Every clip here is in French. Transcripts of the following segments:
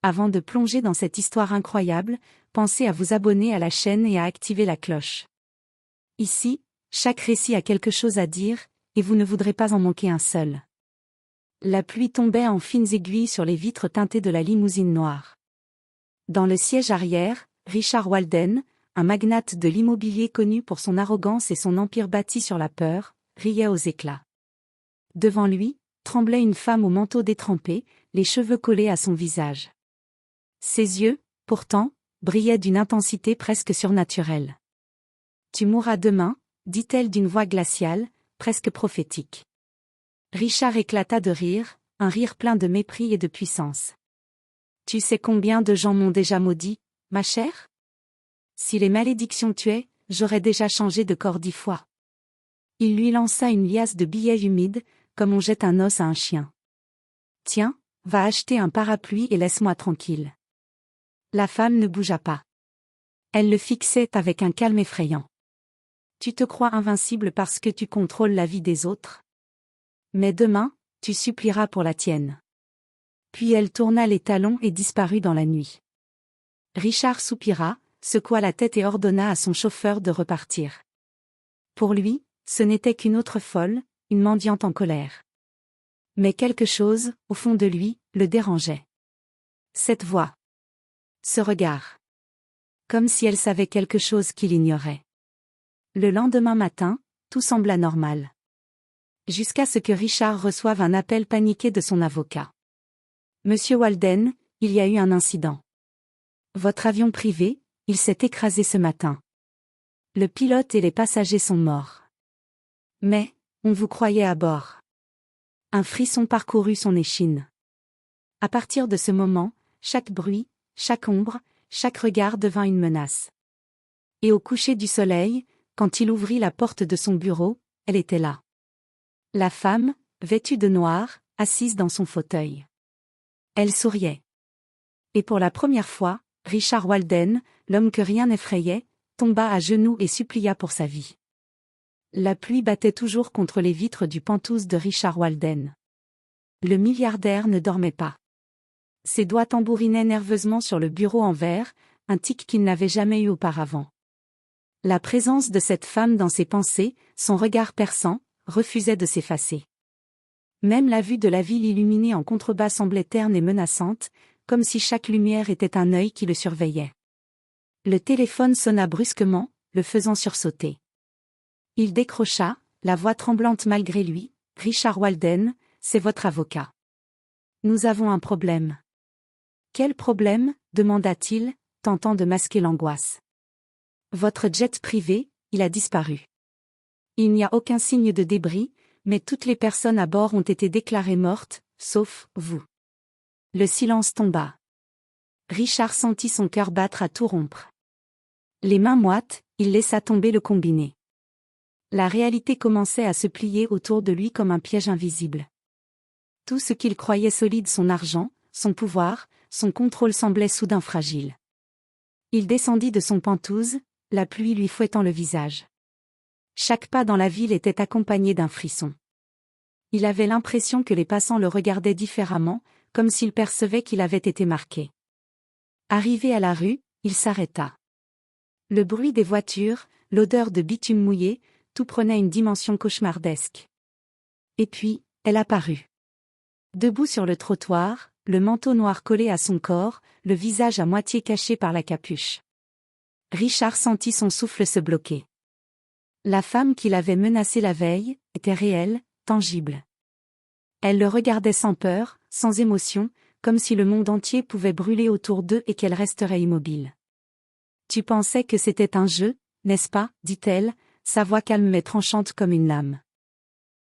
Avant de plonger dans cette histoire incroyable, pensez à vous abonner à la chaîne et à activer la cloche. Ici, chaque récit a quelque chose à dire, et vous ne voudrez pas en manquer un seul. La pluie tombait en fines aiguilles sur les vitres teintées de la limousine noire. Dans le siège arrière, Richard Walden, un magnate de l'immobilier connu pour son arrogance et son empire bâti sur la peur, riait aux éclats. Devant lui, tremblait une femme au manteau détrempé, les cheveux collés à son visage. Ses yeux, pourtant, brillaient d'une intensité presque surnaturelle. « Tu mourras demain », dit-elle d'une voix glaciale, presque prophétique. Richard éclata de rire, un rire plein de mépris et de puissance. « Tu sais combien de gens m'ont déjà maudit, ma chère ? Si les malédictions tuaient, j'aurais déjà changé de corps 10 fois. » Il lui lança une liasse de billets humides, comme on jette un os à un chien. « Tiens, va acheter un parapluie et laisse-moi tranquille. » La femme ne bougea pas. Elle le fixait avec un calme effrayant. « Tu te crois invincible parce que tu contrôles la vie des autres ? Mais demain, tu supplieras pour la tienne. » Puis elle tourna les talons et disparut dans la nuit. Richard soupira, secoua la tête et ordonna à son chauffeur de repartir. Pour lui, ce n'était qu'une autre folle, une mendiante en colère. Mais quelque chose, au fond de lui, le dérangeait. Cette voix. Ce regard. Comme si elle savait quelque chose qu'il ignorait. Le lendemain matin, tout sembla normal. Jusqu'à ce que Richard reçoive un appel paniqué de son avocat. « Monsieur Walden, il y a eu un incident. Votre avion privé, il s'est écrasé ce matin. Le pilote et les passagers sont morts. Mais, on vous croyait à bord. » Un frisson parcourut son échine. À partir de ce moment, chaque bruit, chaque ombre, chaque regard devint une menace. Et au coucher du soleil, quand il ouvrit la porte de son bureau, elle était là. La femme, vêtue de noir, assise dans son fauteuil. Elle souriait. Et pour la première fois, Richard Walden, l'homme que rien n'effrayait, tomba à genoux et supplia pour sa vie. La pluie battait toujours contre les vitres du penthouse de Richard Walden. Le milliardaire ne dormait pas. Ses doigts tambourinaient nerveusement sur le bureau en verre, un tic qu'il n'avait jamais eu auparavant. La présence de cette femme dans ses pensées, son regard perçant, refusait de s'effacer. Même la vue de la ville illuminée en contrebas semblait terne et menaçante, comme si chaque lumière était un œil qui le surveillait. Le téléphone sonna brusquement, le faisant sursauter. Il décrocha, la voix tremblante malgré lui. « Richard Walden, c'est votre avocat. Nous avons un problème. » « Quel problème ?» demanda-t-il, tentant de masquer l'angoisse. « Votre jet privé, il a disparu. Il n'y a aucun signe de débris, mais toutes les personnes à bord ont été déclarées mortes, sauf vous. » Le silence tomba. Richard sentit son cœur battre à tout rompre. Les mains moites, il laissa tomber le combiné. La réalité commençait à se plier autour de lui comme un piège invisible. Tout ce qu'il croyait solide, son argent, son pouvoir, son contrôle semblait soudain fragile. Il descendit de son penthouse, la pluie lui fouettant le visage. Chaque pas dans la ville était accompagné d'un frisson. Il avait l'impression que les passants le regardaient différemment, comme s'il percevait qu'il avait été marqué. Arrivé à la rue, il s'arrêta. Le bruit des voitures, l'odeur de bitume mouillé, tout prenait une dimension cauchemardesque. Et puis, elle apparut. Debout sur le trottoir, le manteau noir collé à son corps, le visage à moitié caché par la capuche. Richard sentit son souffle se bloquer. La femme qui l'avait menacé la veille, était réelle, tangible. Elle le regardait sans peur, sans émotion, comme si le monde entier pouvait brûler autour d'eux et qu'elle resterait immobile. « Tu pensais que c'était un jeu, n'est-ce pas ?» dit-elle, sa voix calme mais tranchante comme une lame.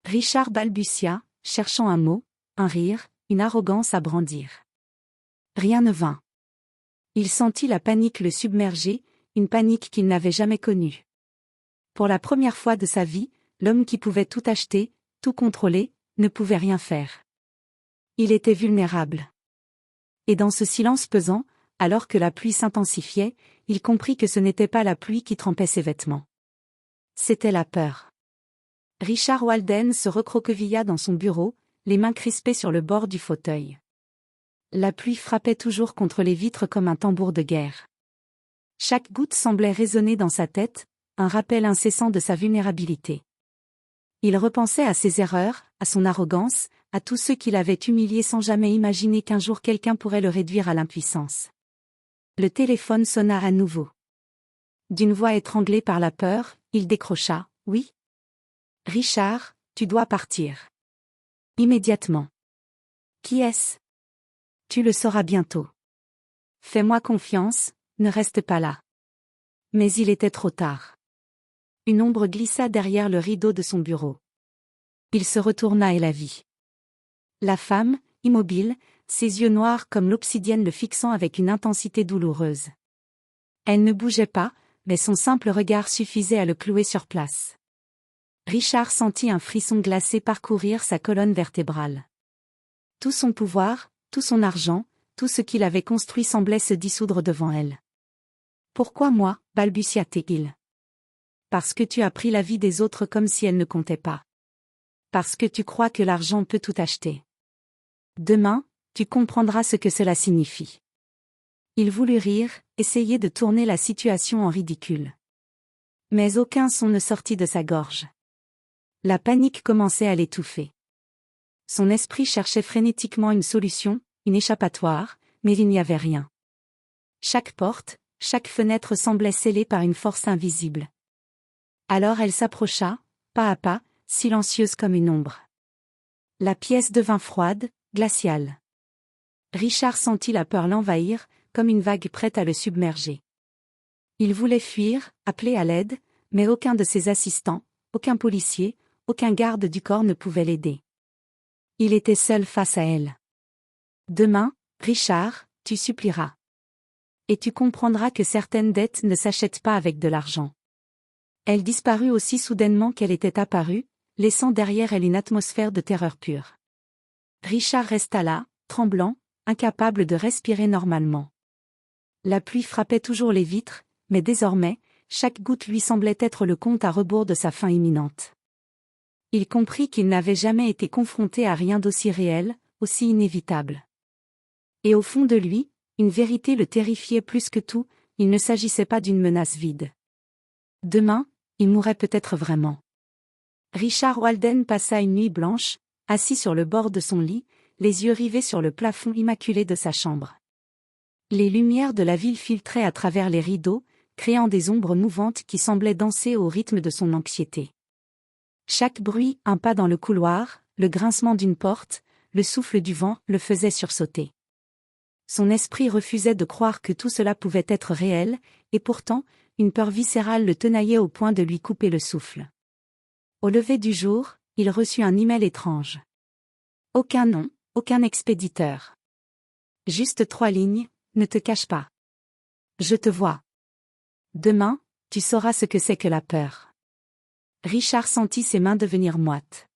Richard balbutia, cherchant un mot, un rire, une arrogance à brandir. Rien ne vint. Il sentit la panique le submerger, une panique qu'il n'avait jamais connue. Pour la première fois de sa vie, l'homme qui pouvait tout acheter, tout contrôler, ne pouvait rien faire. Il était vulnérable. Et dans ce silence pesant, alors que la pluie s'intensifiait, il comprit que ce n'était pas la pluie qui trempait ses vêtements. C'était la peur. Richard Walden se recroquevilla dans son bureau, les mains crispées sur le bord du fauteuil. La pluie frappait toujours contre les vitres comme un tambour de guerre. Chaque goutte semblait résonner dans sa tête, un rappel incessant de sa vulnérabilité. Il repensait à ses erreurs, à son arrogance, à tous ceux qui l'avaient humilié sans jamais imaginer qu'un jour quelqu'un pourrait le réduire à l'impuissance. Le téléphone sonna à nouveau. D'une voix étranglée par la peur, il décrocha. « Oui ? Richard, tu dois partir. Immédiatement. » « Qui est-ce ? » ?»« Tu le sauras bientôt. Fais-moi confiance, ne reste pas là. » Mais il était trop tard. Une ombre glissa derrière le rideau de son bureau. Il se retourna et la vit. La femme, immobile, ses yeux noirs comme l'obsidienne le fixant avec une intensité douloureuse. Elle ne bougeait pas, mais son simple regard suffisait à le clouer sur place. Richard sentit un frisson glacé parcourir sa colonne vertébrale. Tout son pouvoir, tout son argent, tout ce qu'il avait construit semblait se dissoudre devant elle. « Pourquoi moi ?» balbutia-t-il. « Parce que tu as pris la vie des autres comme si elle ne comptait pas. Parce que tu crois que l'argent peut tout acheter. Demain, tu comprendras ce que cela signifie. » Il voulut rire, essayer de tourner la situation en ridicule. Mais aucun son ne sortit de sa gorge. La panique commençait à l'étouffer. Son esprit cherchait frénétiquement une solution, une échappatoire, mais il n'y avait rien. Chaque porte, chaque fenêtre semblait scellée par une force invisible. Alors elle s'approcha, pas à pas, silencieuse comme une ombre. La pièce devint froide, glaciale. Richard sentit la peur l'envahir, comme une vague prête à le submerger. Il voulait fuir, appeler à l'aide, mais aucun de ses assistants, aucun policier, aucun garde du corps ne pouvait l'aider. Il était seul face à elle. « Demain, Richard, tu supplieras. Et tu comprendras que certaines dettes ne s'achètent pas avec de l'argent. » Elle disparut aussi soudainement qu'elle était apparue, laissant derrière elle une atmosphère de terreur pure. Richard resta là, tremblant, incapable de respirer normalement. La pluie frappait toujours les vitres, mais désormais, chaque goutte lui semblait être le compte à rebours de sa fin imminente. Il comprit qu'il n'avait jamais été confronté à rien d'aussi réel, aussi inévitable. Et au fond de lui, une vérité le terrifiait plus que tout, il ne s'agissait pas d'une menace vide. Demain, il mourrait peut-être vraiment. Richard Walden passa une nuit blanche, assis sur le bord de son lit, les yeux rivés sur le plafond immaculé de sa chambre. Les lumières de la ville filtraient à travers les rideaux, créant des ombres mouvantes qui semblaient danser au rythme de son anxiété. Chaque bruit, un pas dans le couloir, le grincement d'une porte, le souffle du vent, le faisaient sursauter. Son esprit refusait de croire que tout cela pouvait être réel, et pourtant, une peur viscérale le tenaillait au point de lui couper le souffle. Au lever du jour, il reçut un email étrange. Aucun nom, aucun expéditeur. Juste 3 lignes, ne te cache pas. Je te vois. Demain, tu sauras ce que c'est que la peur. Richard sentit ses mains devenir moites.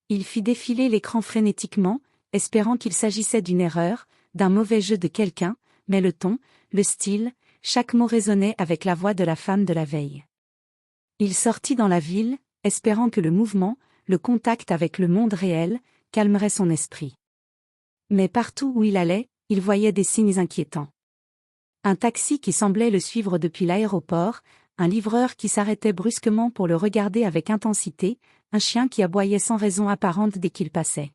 Il fit défiler l'écran frénétiquement, espérant qu'il s'agissait d'une erreur, d'un mauvais jeu de quelqu'un, mais le ton, le style, chaque mot résonnait avec la voix de la femme de la veille. Il sortit dans la ville, espérant que le mouvement, le contact avec le monde réel, calmerait son esprit. Mais partout où il allait, il voyait des signes inquiétants. Un taxi qui semblait le suivre depuis l'aéroport, un livreur qui s'arrêtait brusquement pour le regarder avec intensité, un chien qui aboyait sans raison apparente dès qu'il passait.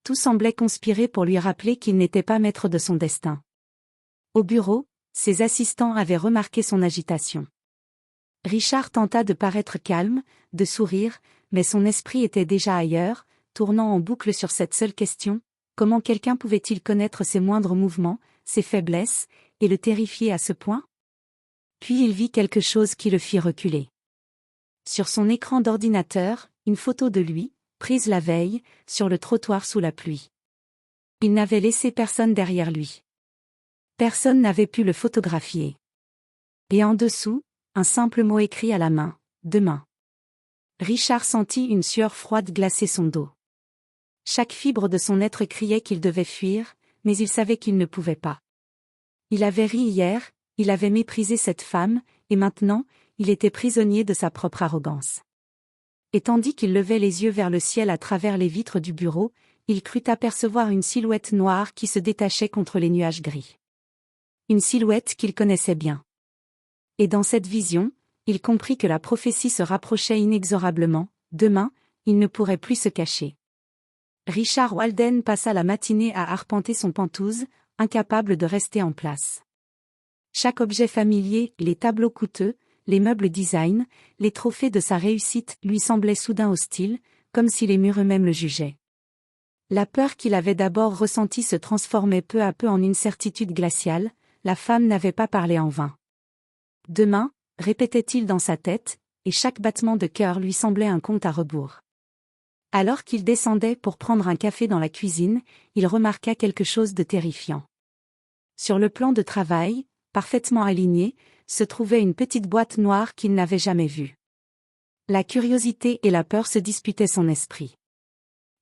Tout semblait conspirer pour lui rappeler qu'il n'était pas maître de son destin. Au bureau, ses assistants avaient remarqué son agitation. Richard tenta de paraître calme, de sourire, mais son esprit était déjà ailleurs, tournant en boucle sur cette seule question, comment quelqu'un pouvait-il connaître ses moindres mouvements, ses faiblesses, et le terrifier à ce point ? Puis il vit quelque chose qui le fit reculer. Sur son écran d'ordinateur, une photo de lui, prise la veille, sur le trottoir sous la pluie. Il n'avait laissé personne derrière lui. Personne n'avait pu le photographier. Et en dessous, un simple mot écrit à la main, « Demain ». Richard sentit une sueur froide glacer son dos. Chaque fibre de son être criait qu'il devait fuir, mais il savait qu'il ne pouvait pas. Il avait ri hier, il avait méprisé cette femme, et maintenant, il était prisonnier de sa propre arrogance. Et tandis qu'il levait les yeux vers le ciel à travers les vitres du bureau, il crut apercevoir une silhouette noire qui se détachait contre les nuages gris. Une silhouette qu'il connaissait bien. Et dans cette vision, il comprit que la prophétie se rapprochait inexorablement. Demain, il ne pourrait plus se cacher. Richard Walden passa la matinée à arpenter son Penthouse, incapable de rester en place. Chaque objet familier, les tableaux coûteux, les meubles design, les trophées de sa réussite lui semblaient soudain hostiles, comme si les murs eux-mêmes le jugeaient. La peur qu'il avait d'abord ressentie se transformait peu à peu en une certitude glaciale, la femme n'avait pas parlé en vain. Demain, répétait-il dans sa tête, et chaque battement de cœur lui semblait un compte à rebours. Alors qu'il descendait pour prendre un café dans la cuisine, il remarqua quelque chose de terrifiant. Sur le plan de travail, parfaitement aligné, se trouvait une petite boîte noire qu'il n'avait jamais vue. La curiosité et la peur se disputaient son esprit.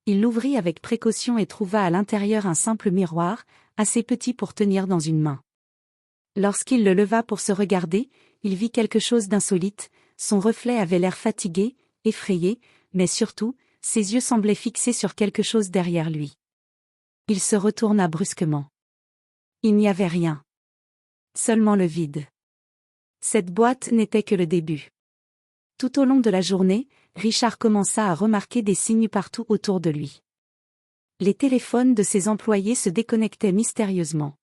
Il l'ouvrit avec précaution et trouva à l'intérieur un simple miroir, assez petit pour tenir dans une main. Lorsqu'il le leva pour se regarder, il vit quelque chose d'insolite, son reflet avait l'air fatigué, effrayé, mais surtout, ses yeux semblaient fixés sur quelque chose derrière lui. Il se retourna brusquement. Il n'y avait rien. Seulement le vide. Cette boîte n'était que le début. Tout au long de la journée, Richard commença à remarquer des signes partout autour de lui. Les téléphones de ses employés se déconnectaient mystérieusement.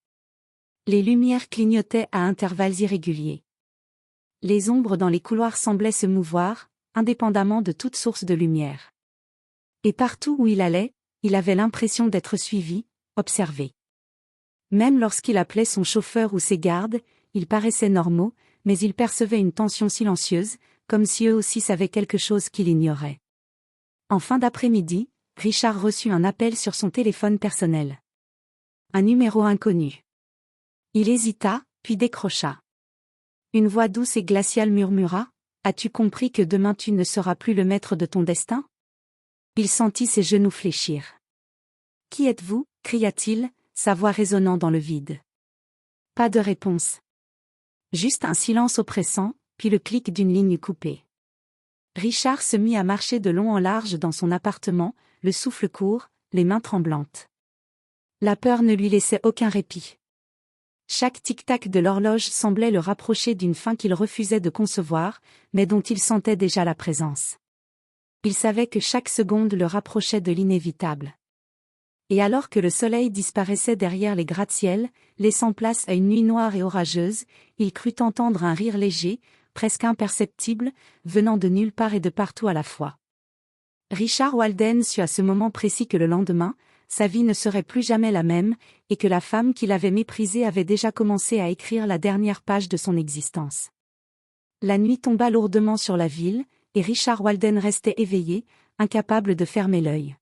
Les lumières clignotaient à intervalles irréguliers. Les ombres dans les couloirs semblaient se mouvoir, indépendamment de toute source de lumière. Et partout où il allait, il avait l'impression d'être suivi, observé. Même lorsqu'il appelait son chauffeur ou ses gardes, ils paraissaient normaux, mais il percevait une tension silencieuse, comme si eux aussi savaient quelque chose qu'il ignorait. En fin d'après-midi, Richard reçut un appel sur son téléphone personnel. Un numéro inconnu. Il hésita, puis décrocha. Une voix douce et glaciale murmura : « As-tu compris que demain tu ne seras plus le maître de ton destin ?» Il sentit ses genoux fléchir. « Qui êtes-vous » cria-t-il, sa voix résonnant dans le vide. Pas de réponse. Juste un silence oppressant, puis le clic d'une ligne coupée. Richard se mit à marcher de long en large dans son appartement, le souffle court, les mains tremblantes. La peur ne lui laissait aucun répit. Chaque tic-tac de l'horloge semblait le rapprocher d'une fin qu'il refusait de concevoir, mais dont il sentait déjà la présence. Il savait que chaque seconde le rapprochait de l'inévitable. Et alors que le soleil disparaissait derrière les gratte-ciels, laissant place à une nuit noire et orageuse, il crut entendre un rire léger, presque imperceptible, venant de nulle part et de partout à la fois. Richard Walden sut à ce moment précis que le lendemain, sa vie ne serait plus jamais la même, et que la femme qu'il avait méprisée avait déjà commencé à écrire la dernière page de son existence. La nuit tomba lourdement sur la ville, et Richard Walden restait éveillé, incapable de fermer l'œil.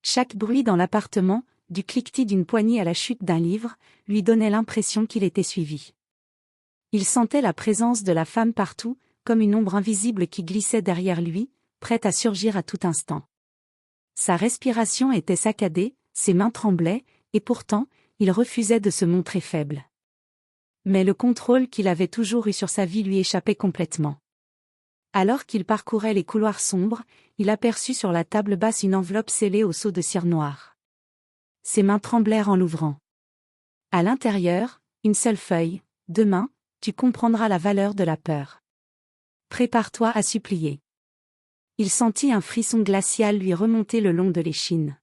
Chaque bruit dans l'appartement, du cliquetis d'une poignée à la chute d'un livre, lui donnait l'impression qu'il était suivi. Il sentait la présence de la femme partout, comme une ombre invisible qui glissait derrière lui, prête à surgir à tout instant. Sa respiration était saccadée, ses mains tremblaient, et pourtant, il refusait de se montrer faible. Mais le contrôle qu'il avait toujours eu sur sa vie lui échappait complètement. Alors qu'il parcourait les couloirs sombres, il aperçut sur la table basse une enveloppe scellée au sceau de cire noire. Ses mains tremblèrent en l'ouvrant. À l'intérieur, une seule feuille. « Demain, tu comprendras la valeur de la peur. Prépare-toi à supplier. » Il sentit un frisson glacial lui remonter le long de l'échine.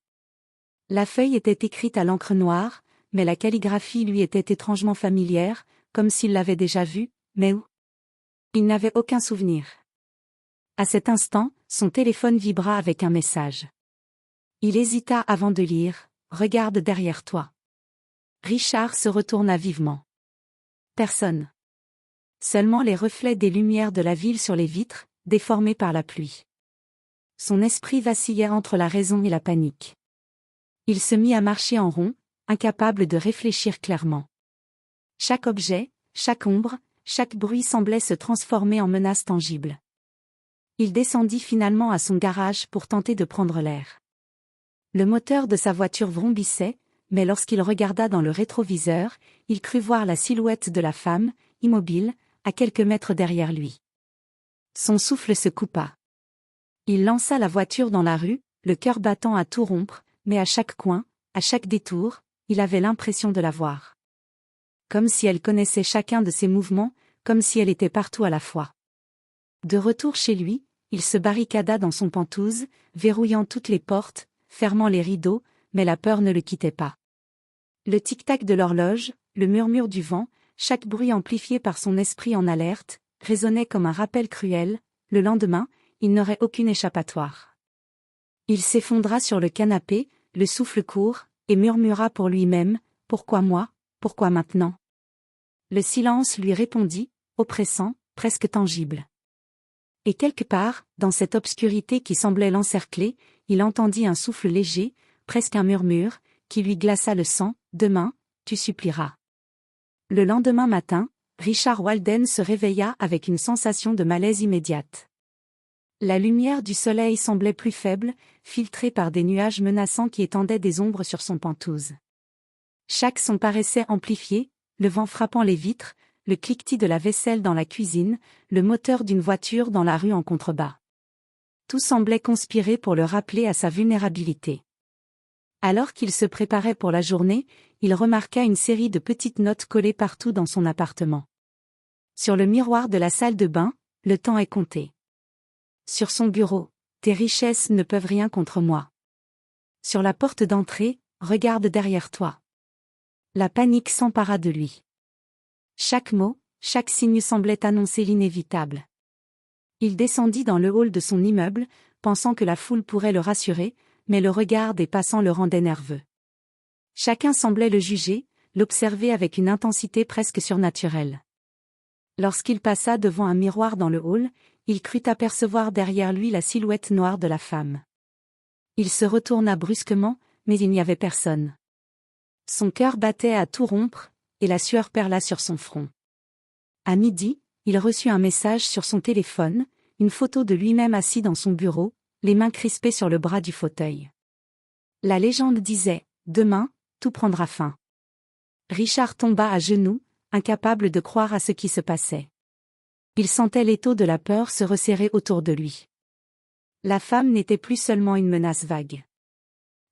La feuille était écrite à l'encre noire, mais la calligraphie lui était étrangement familière, comme s'il l'avait déjà vue, mais où ? Il n'avait aucun souvenir. À cet instant, son téléphone vibra avec un message. Il hésita avant de lire « Regarde derrière toi ». Richard se retourna vivement. Personne. Seulement les reflets des lumières de la ville sur les vitres, déformés par la pluie. Son esprit vacillait entre la raison et la panique. Il se mit à marcher en rond, incapable de réfléchir clairement. Chaque objet, chaque ombre, chaque bruit semblait se transformer en menace tangible. Il descendit finalement à son garage pour tenter de prendre l'air. Le moteur de sa voiture vrombissait, mais lorsqu'il regarda dans le rétroviseur, il crut voir la silhouette de la femme, immobile, à quelques mètres derrière lui. Son souffle se coupa. Il lança la voiture dans la rue, le cœur battant à tout rompre, mais à chaque coin, à chaque détour, il avait l'impression de la voir. Comme si elle connaissait chacun de ses mouvements, comme si elle était partout à la fois. De retour chez lui, il se barricada dans son pantouse, verrouillant toutes les portes, fermant les rideaux, mais la peur ne le quittait pas. Le tic-tac de l'horloge, le murmure du vent, chaque bruit amplifié par son esprit en alerte, résonnait comme un rappel cruel. Le lendemain, il n'aurait aucune échappatoire. Il s'effondra sur le canapé, le souffle court, et murmura pour lui-même, « Pourquoi moi, pourquoi maintenant ?» Le silence lui répondit, oppressant, presque tangible. Et quelque part, dans cette obscurité qui semblait l'encercler, il entendit un souffle léger, presque un murmure, qui lui glaça le sang, « Demain, tu supplieras. » Le lendemain matin, Richard Walden se réveilla avec une sensation de malaise immédiate. La lumière du soleil semblait plus faible, filtrée par des nuages menaçants qui étendaient des ombres sur son pantouse. Chaque son paraissait amplifié, le vent frappant les vitres, le cliquetis de la vaisselle dans la cuisine, le moteur d'une voiture dans la rue en contrebas. Tout semblait conspirer pour le rappeler à sa vulnérabilité. Alors qu'il se préparait pour la journée, il remarqua une série de petites notes collées partout dans son appartement. Sur le miroir de la salle de bain, « Le temps est compté. » Sur son bureau, « Tes richesses ne peuvent rien contre moi. » Sur la porte d'entrée, « Regarde derrière toi. » La panique s'empara de lui. Chaque mot, chaque signe semblait annoncer l'inévitable. Il descendit dans le hall de son immeuble, pensant que la foule pourrait le rassurer, mais le regard des passants le rendait nerveux. Chacun semblait le juger, l'observer avec une intensité presque surnaturelle. Lorsqu'il passa devant un miroir dans le hall, il crut apercevoir derrière lui la silhouette noire de la femme. Il se retourna brusquement, mais il n'y avait personne. Son cœur battait à tout rompre, et la sueur perla sur son front. À midi, il reçut un message sur son téléphone, une photo de lui-même assis dans son bureau, les mains crispées sur le bras du fauteuil. La légende disait « Demain, tout prendra fin ». Richard tomba à genoux, incapable de croire à ce qui se passait. Il sentait l'étau de la peur se resserrer autour de lui. La femme n'était plus seulement une menace vague.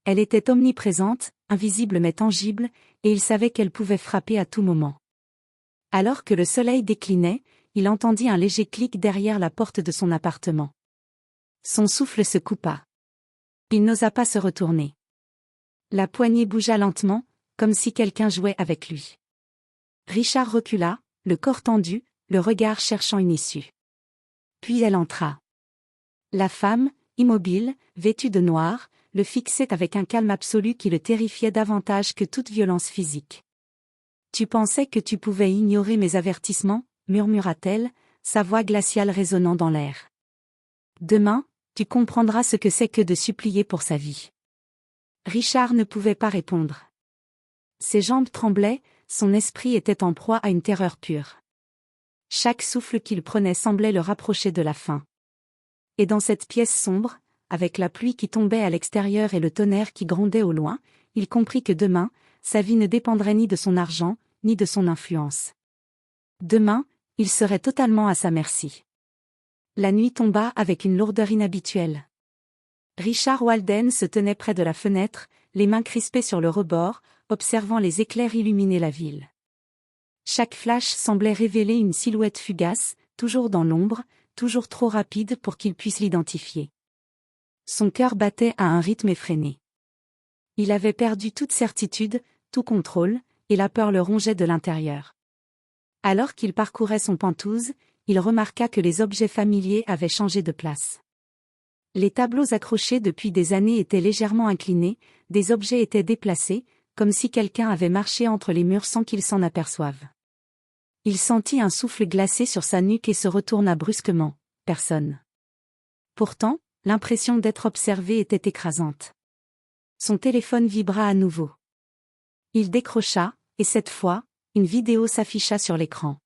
Elle était omniprésente, invisible mais tangible, et il savait qu'elle pouvait frapper à tout moment. Alors que le soleil déclinait, il entendit un léger clic derrière la porte de son appartement. Son souffle se coupa. Il n'osa pas se retourner. La poignée bougea lentement, comme si quelqu'un jouait avec lui. Richard recula, le corps tendu, le regard cherchant une issue. Puis elle entra. La femme, immobile, vêtue de noir, le fixait avec un calme absolu qui le terrifiait davantage que toute violence physique. « Tu pensais que tu pouvais ignorer mes avertissements ?» murmura-t-elle, sa voix glaciale résonnant dans l'air. « Demain, tu comprendras ce que c'est que de supplier pour sa vie. » Richard ne pouvait pas répondre. Ses jambes tremblaient, son esprit était en proie à une terreur pure. Chaque souffle qu'il prenait semblait le rapprocher de la fin. Et dans cette pièce sombre, avec la pluie qui tombait à l'extérieur et le tonnerre qui grondait au loin, il comprit que demain, sa vie ne dépendrait ni de son argent, ni de son influence. Demain, il serait totalement à sa merci. La nuit tomba avec une lourdeur inhabituelle. Richard Walden se tenait près de la fenêtre, les mains crispées sur le rebord, observant les éclairs illuminer la ville. Chaque flash semblait révéler une silhouette fugace, toujours dans l'ombre, toujours trop rapide pour qu'il puisse l'identifier. Son cœur battait à un rythme effréné. Il avait perdu toute certitude, tout contrôle, et la peur le rongeait de l'intérieur. Alors qu'il parcourait son pantouse, il remarqua que les objets familiers avaient changé de place. Les tableaux accrochés depuis des années étaient légèrement inclinés, des objets étaient déplacés, comme si quelqu'un avait marché entre les murs sans qu'il s'en aperçoive. Il sentit un souffle glacé sur sa nuque et se retourna brusquement. Personne. Pourtant, l'impression d'être observé était écrasante. Son téléphone vibra à nouveau. Il décrocha, et cette fois, une vidéo s'afficha sur l'écran.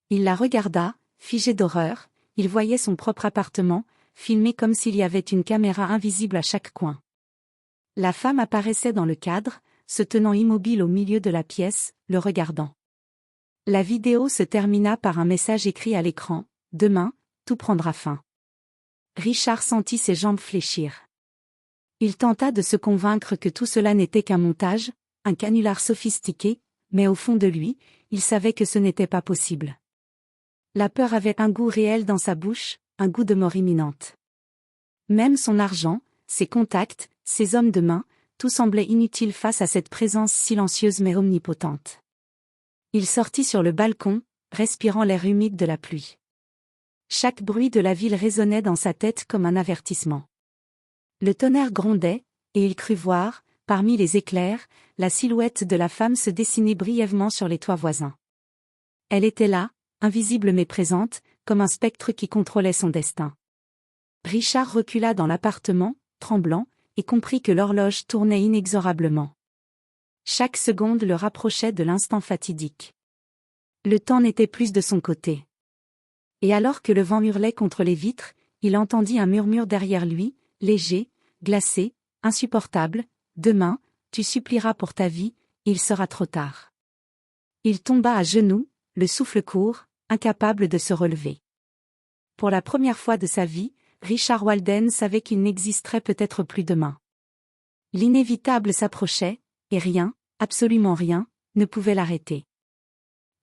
Il la regarda, figé d'horreur, il voyait son propre appartement, filmé comme s'il y avait une caméra invisible à chaque coin. La femme apparaissait dans le cadre, se tenant immobile au milieu de la pièce, le regardant. La vidéo se termina par un message écrit à l'écran, « Demain, tout prendra fin. » Richard sentit ses jambes fléchir. Il tenta de se convaincre que tout cela n'était qu'un montage, un canular sophistiqué, mais au fond de lui, il savait que ce n'était pas possible. La peur avait un goût réel dans sa bouche, un goût de mort imminente. Même son argent, ses contacts, ses hommes de main, tout semblait inutile face à cette présence silencieuse mais omnipotente. Il sortit sur le balcon, respirant l'air humide de la pluie. Chaque bruit de la ville résonnait dans sa tête comme un avertissement. Le tonnerre grondait, et il crut voir, parmi les éclairs, la silhouette de la femme se dessiner brièvement sur les toits voisins. Elle était là, invisible mais présente, comme un spectre qui contrôlait son destin. Richard recula dans l'appartement, tremblant, et comprit que l'horloge tournait inexorablement. Chaque seconde le rapprochait de l'instant fatidique. Le temps n'était plus de son côté. Et alors que le vent hurlait contre les vitres, il entendit un murmure derrière lui, léger, glacé, insupportable. « Demain, tu supplieras pour ta vie, il sera trop tard. » Il tomba à genoux, le souffle court, incapable de se relever. Pour la première fois de sa vie, Richard Walden savait qu'il n'existerait peut-être plus demain. L'inévitable s'approchait, et rien, absolument rien, ne pouvait l'arrêter.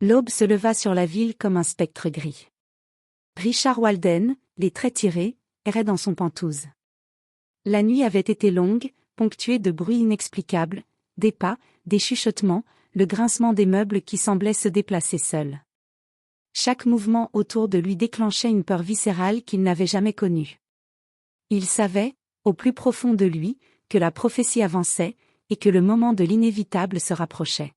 L'aube se leva sur la ville comme un spectre gris. Richard Walden, les traits tirés, errait dans son pantouse. La nuit avait été longue, ponctuée de bruits inexplicables, des pas, des chuchotements, le grincement des meubles qui semblaient se déplacer seuls. Chaque mouvement autour de lui déclenchait une peur viscérale qu'il n'avait jamais connue. Il savait, au plus profond de lui, que la prophétie avançait, et que le moment de l'inévitable se rapprochait.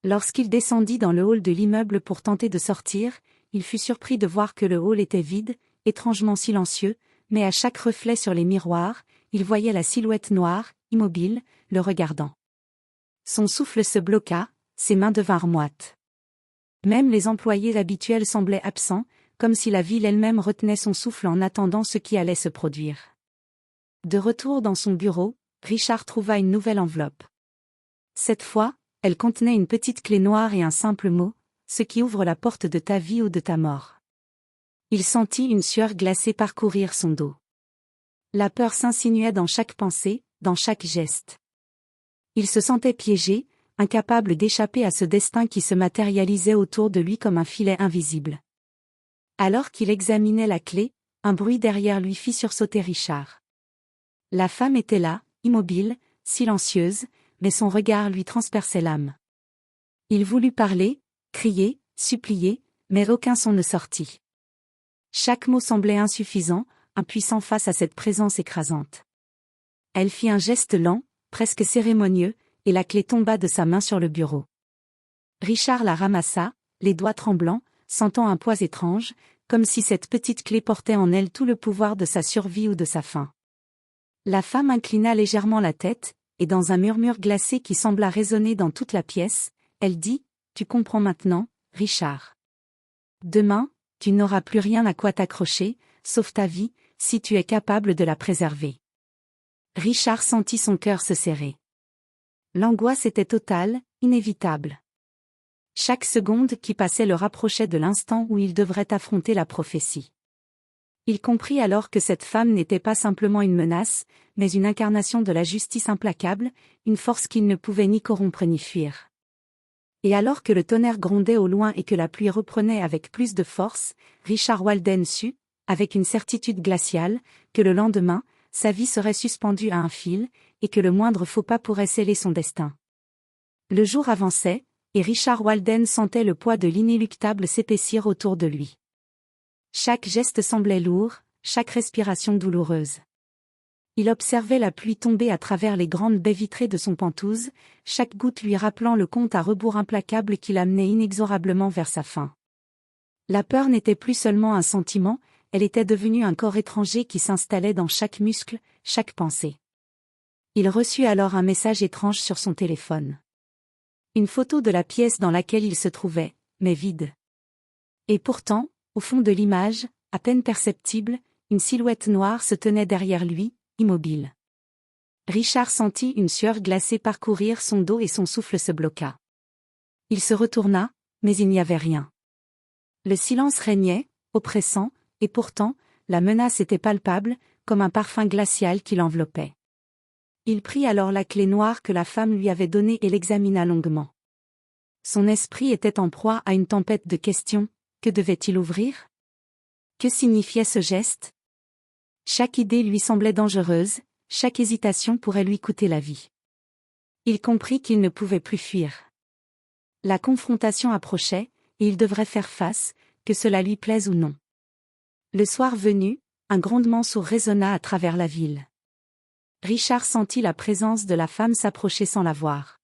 Lorsqu'il descendit dans le hall de l'immeuble pour tenter de sortir, il fut surpris de voir que le hall était vide, étrangement silencieux, mais à chaque reflet sur les miroirs, il voyait la silhouette noire, immobile, le regardant. Son souffle se bloqua, ses mains devinrent moites. Même les employés habituels semblaient absents, comme si la ville elle-même retenait son souffle en attendant ce qui allait se produire. De retour dans son bureau, Richard trouva une nouvelle enveloppe. Cette fois, elle contenait une petite clé noire et un simple mot, ce qui ouvre la porte de ta vie ou de ta mort. Il sentit une sueur glacée parcourir son dos. La peur s'insinuait dans chaque pensée, dans chaque geste. Il se sentait piégé, incapable d'échapper à ce destin qui se matérialisait autour de lui comme un filet invisible. Alors qu'il examinait la clé, un bruit derrière lui fit sursauter Richard. La femme était là, immobile, silencieuse, mais son regard lui transperçait l'âme. Il voulut parler, crier, supplier, mais aucun son ne sortit. Chaque mot semblait insuffisant, impuissant face à cette présence écrasante. Elle fit un geste lent, presque cérémonieux, et la clé tomba de sa main sur le bureau. Richard la ramassa, les doigts tremblants, sentant un poids étrange, comme si cette petite clé portait en elle tout le pouvoir de sa survie ou de sa fin. La femme inclina légèrement la tête, et dans un murmure glacé qui sembla résonner dans toute la pièce, elle dit « Tu comprends maintenant, Richard. Demain, tu n'auras plus rien à quoi t'accrocher, sauf ta vie, si tu es capable de la préserver. » Richard sentit son cœur se serrer. L'angoisse était totale, inévitable. Chaque seconde qui passait le rapprochait de l'instant où il devrait affronter la prophétie. Il comprit alors que cette femme n'était pas simplement une menace, mais une incarnation de la justice implacable, une force qu'il ne pouvait ni corrompre ni fuir. Et alors que le tonnerre grondait au loin et que la pluie reprenait avec plus de force, Richard Walden sut, avec une certitude glaciale, que le lendemain, sa vie serait suspendue à un fil, et que le moindre faux pas pourrait sceller son destin. Le jour avançait, et Richard Walden sentait le poids de l'inéluctable s'épaissir autour de lui. Chaque geste semblait lourd, chaque respiration douloureuse. Il observait la pluie tomber à travers les grandes baies vitrées de son pantouse, chaque goutte lui rappelant le compte à rebours implacable qui l'amenait inexorablement vers sa fin. La peur n'était plus seulement un sentiment, elle était devenue un corps étranger qui s'installait dans chaque muscle, chaque pensée. Il reçut alors un message étrange sur son téléphone. Une photo de la pièce dans laquelle il se trouvait, mais vide. Et pourtant, au fond de l'image, à peine perceptible, une silhouette noire se tenait derrière lui, immobile. Richard sentit une sueur glacée parcourir son dos et son souffle se bloqua. Il se retourna, mais il n'y avait rien. Le silence régnait, oppressant, et pourtant, la menace était palpable, comme un parfum glacial qui l'enveloppait. Il prit alors la clé noire que la femme lui avait donnée et l'examina longuement. Son esprit était en proie à une tempête de questions. Que devait-il ouvrir? Que signifiait ce geste? Chaque idée lui semblait dangereuse, chaque hésitation pourrait lui coûter la vie. Il comprit qu'il ne pouvait plus fuir. La confrontation approchait, et il devrait faire face, que cela lui plaise ou non. Le soir venu, un grondement sourd résonna à travers la ville. Richard sentit la présence de la femme s'approcher sans la voir.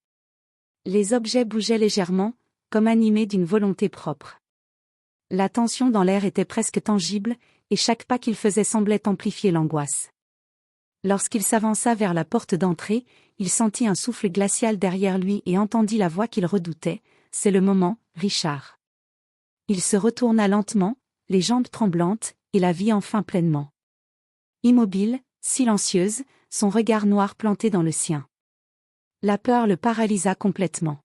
Les objets bougeaient légèrement, comme animés d'une volonté propre. La tension dans l'air était presque tangible, et chaque pas qu'il faisait semblait amplifier l'angoisse. Lorsqu'il s'avança vers la porte d'entrée, il sentit un souffle glacial derrière lui et entendit la voix qu'il redoutait. « C'est le moment, Richard. » Il se retourna lentement, les jambes tremblantes, et la vit enfin pleinement. Immobile, silencieuse, son regard noir planté dans le sien. La peur le paralysa complètement.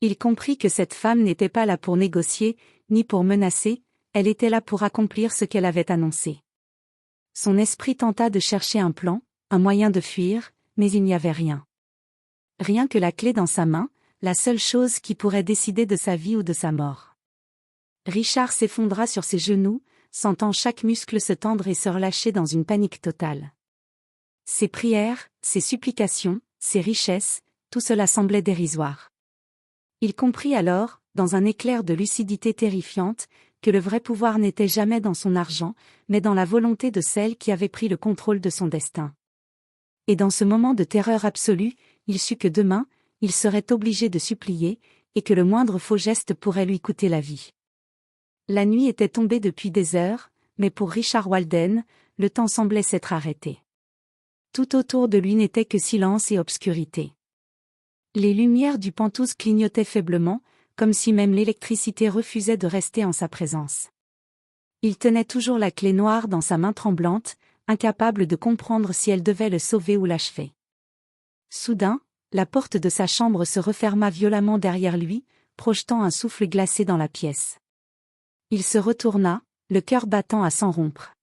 Il comprit que cette femme n'était pas là pour négocier, ni pour menacer, elle était là pour accomplir ce qu'elle avait annoncé. Son esprit tenta de chercher un plan, un moyen de fuir, mais il n'y avait rien. Rien que la clé dans sa main, la seule chose qui pourrait décider de sa vie ou de sa mort. Richard s'effondra sur ses genoux, sentant chaque muscle se tendre et se relâcher dans une panique totale. Ses prières, ses supplications, ses richesses, tout cela semblait dérisoire. Il comprit alors, dans un éclair de lucidité terrifiante, que le vrai pouvoir n'était jamais dans son argent, mais dans la volonté de celle qui avait pris le contrôle de son destin. Et dans ce moment de terreur absolue, il sut que demain, il serait obligé de supplier, et que le moindre faux geste pourrait lui coûter la vie. La nuit était tombée depuis des heures, mais pour Richard Walden, le temps semblait s'être arrêté. Tout autour de lui n'était que silence et obscurité. Les lumières du Penthouse clignotaient faiblement, comme si même l'électricité refusait de rester en sa présence. Il tenait toujours la clé noire dans sa main tremblante, incapable de comprendre si elle devait le sauver ou l'achever. Soudain, la porte de sa chambre se referma violemment derrière lui, projetant un souffle glacé dans la pièce. Il se retourna, le cœur battant à s'en rompre.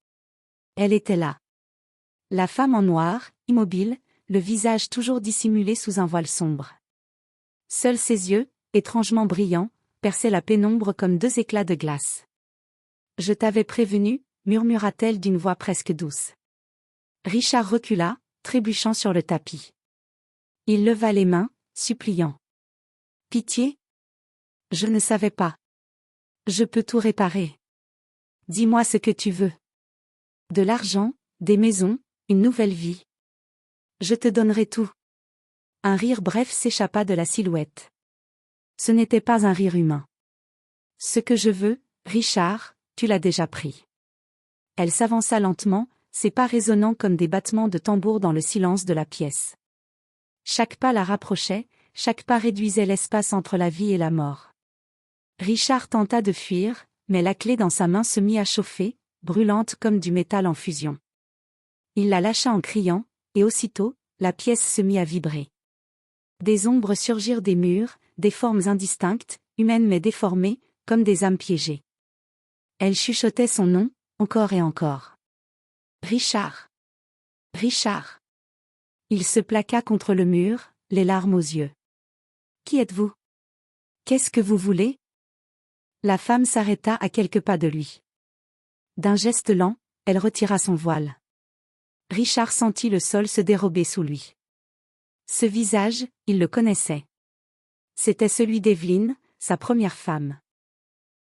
Elle était là. La femme en noir, immobile, le visage toujours dissimulé sous un voile sombre. Seuls ses yeux, étrangement brillants, perçaient la pénombre comme deux éclats de glace. « Je t'avais prévenu » murmura-t-elle d'une voix presque douce. Richard recula, trébuchant sur le tapis. Il leva les mains, suppliant. « Pitié ? Je ne savais pas. Je peux tout réparer. Dis-moi ce que tu veux. De l'argent, des maisons, une nouvelle vie. Je te donnerai tout. » Un rire bref s'échappa de la silhouette. Ce n'était pas un rire humain. « Ce que je veux, Richard, tu l'as déjà pris. » Elle s'avança lentement, ses pas résonnant comme des battements de tambour dans le silence de la pièce. Chaque pas la rapprochait, chaque pas réduisait l'espace entre la vie et la mort. Richard tenta de fuir, mais la clé dans sa main se mit à chauffer, brûlante comme du métal en fusion. Il la lâcha en criant, et aussitôt, la pièce se mit à vibrer. Des ombres surgirent des murs, des formes indistinctes, humaines mais déformées, comme des âmes piégées. Elle chuchotait son nom, encore et encore. Richard. Richard. Il se plaqua contre le mur, les larmes aux yeux. Qui êtes-vous? Qu'est-ce que vous voulez? La femme s'arrêta à quelques pas de lui. D'un geste lent, elle retira son voile. Richard sentit le sol se dérober sous lui. Ce visage, il le connaissait. C'était celui d'Evelyn, sa première femme.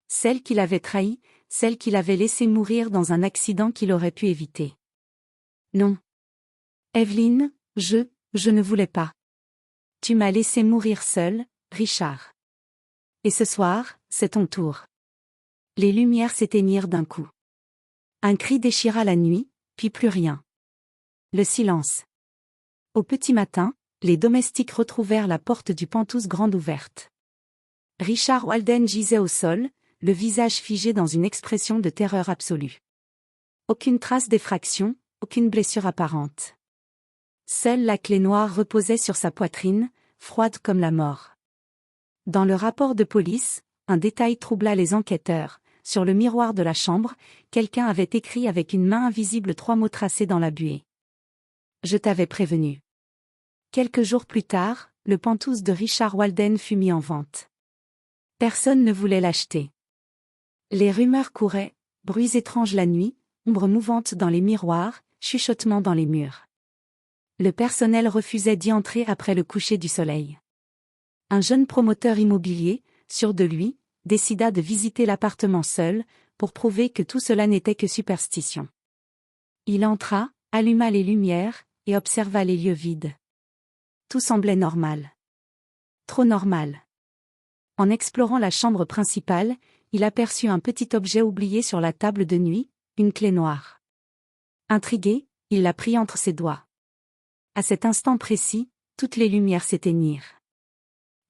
Celle qu'il avait trahie, celle qu'il avait laissée mourir dans un accident qu'il aurait pu éviter. Non. Evelyn, je ne voulais pas. Tu m'as laissé mourir seule, Richard. Et ce soir, c'est ton tour. Les lumières s'éteignirent d'un coup. Un cri déchira la nuit, puis plus rien. Le silence. Au petit matin, les domestiques retrouvèrent la porte du Penthouse grande ouverte. Richard Walden gisait au sol, le visage figé dans une expression de terreur absolue. Aucune trace d'effraction, aucune blessure apparente. Seule la clé noire reposait sur sa poitrine, froide comme la mort. Dans le rapport de police, un détail troubla les enquêteurs. Sur le miroir de la chambre, quelqu'un avait écrit avec une main invisible 3 mots tracés dans la buée. « Je t'avais prévenu. » Quelques jours plus tard, le Penthouse de Richard Walden fut mis en vente. Personne ne voulait l'acheter. Les rumeurs couraient, bruits étranges la nuit, ombres mouvantes dans les miroirs, chuchotements dans les murs. Le personnel refusait d'y entrer après le coucher du soleil. Un jeune promoteur immobilier, sûr de lui, décida de visiter l'appartement seul, pour prouver que tout cela n'était que superstition. Il entra, alluma les lumières, et observa les lieux vides. Tout semblait normal. Trop normal. En explorant la chambre principale, il aperçut un petit objet oublié sur la table de nuit, une clé noire. Intrigué, il la prit entre ses doigts. À cet instant précis, toutes les lumières s'éteignirent.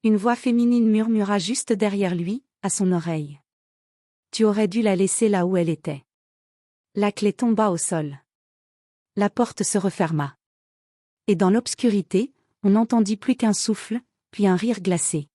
Une voix féminine murmura juste derrière lui, à son oreille. « Tu aurais dû la laisser là où elle était. » La clé tomba au sol. La porte se referma. Et dans l'obscurité, on n'entendit plus qu'un souffle, puis un rire glacé.